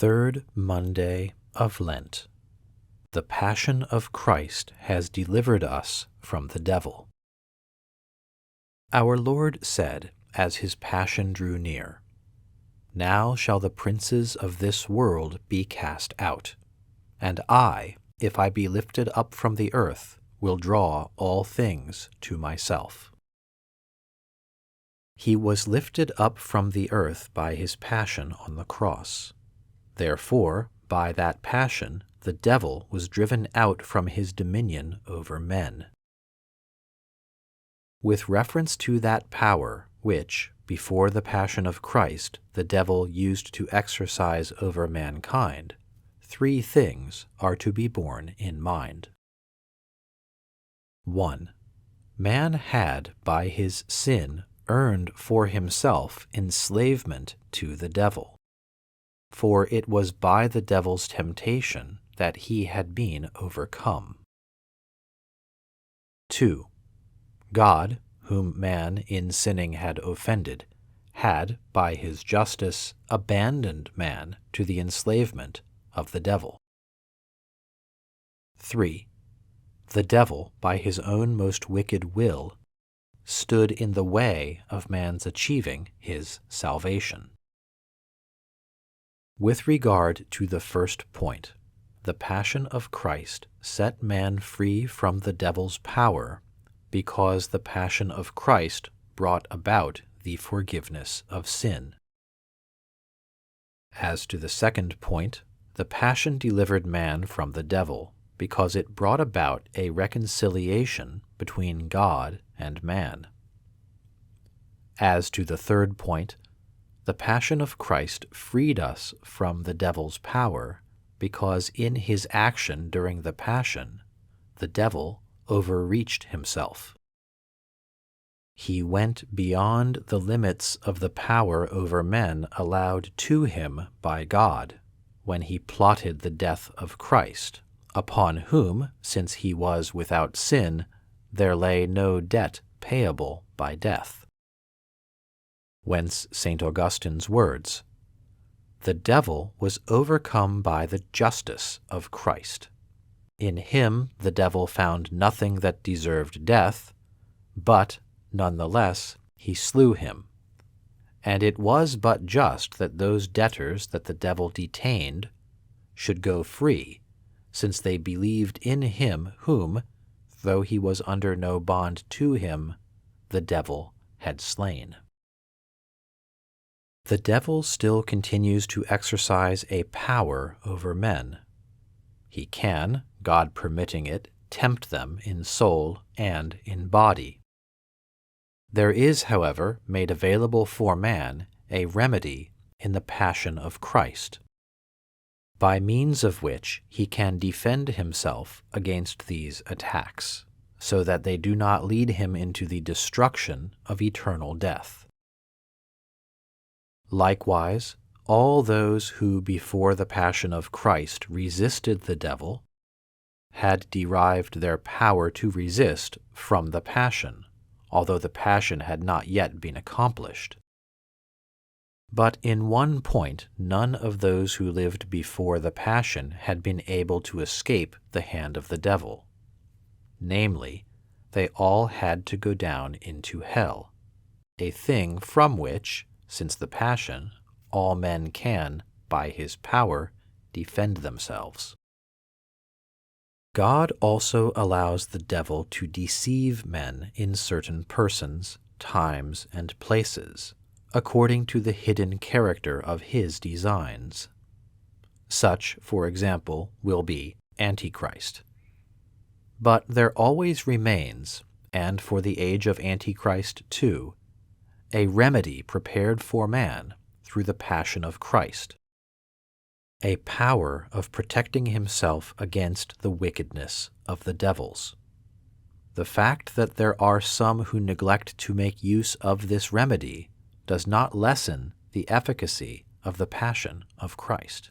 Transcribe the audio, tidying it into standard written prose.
Third Monday of Lent. The Passion of Christ has delivered us from the devil. Our Lord said, as his passion drew near, "Now shall the princes of this world be cast out, and I, if I be lifted up from the earth, will draw all things to myself." He was lifted up from the earth by his passion on the cross. Therefore, by that passion, the devil was driven out from his dominion over men. With reference to that power which, before the passion of Christ, the devil used to exercise over mankind, three things are to be borne in mind. 1. Man had, by his sin, earned for himself enslavement to the devil. For it was by the devil's temptation that he had been overcome. 2. God, whom man in sinning had offended, had, by his justice, abandoned man to the enslavement of the devil. 3. The devil, by his own most wicked will, stood in the way of man's achieving his salvation. With regard to the first point, the Passion of Christ set man free from the devil's power because the Passion of Christ brought about the forgiveness of sin. As to the second point, the Passion delivered man from the devil because it brought about a reconciliation between God and man. As to the third point, the Passion of Christ freed us from the devil's power because in his action during the Passion, the devil overreached himself. He went beyond the limits of the power over men allowed to him by God when he plotted the death of Christ, upon whom, since he was without sin, there lay no debt payable by death. Whence St. Augustine's words, "The devil was overcome by the justice of Christ. In him the devil found nothing that deserved death, but, nonetheless, he slew him. And it was but just that those debtors that the devil detained should go free, since they believed in him whom, though he was under no bond to him, the devil had slain." The devil still continues to exercise a power over men. He can, God permitting it, tempt them in soul and in body. There is, however, made available for man a remedy in the Passion of Christ, by means of which he can defend himself against these attacks, so that they do not lead him into the destruction of eternal death. Likewise, all those who before the Passion of Christ resisted the devil had derived their power to resist from the Passion, although the Passion had not yet been accomplished. But in one point none of those who lived before the Passion had been able to escape the hand of the devil. Namely, they all had to go down into hell, a thing from which, since the Passion, all men can, by his power, defend themselves. God also allows the devil to deceive men in certain persons, times, and places, according to the hidden character of his designs. Such, for example, will be Antichrist. But there always remains, and for the age of Antichrist too, a remedy prepared for man through the Passion of Christ, a power of protecting himself against the wickedness of the devils. The fact that there are some who neglect to make use of this remedy does not lessen the efficacy of the Passion of Christ.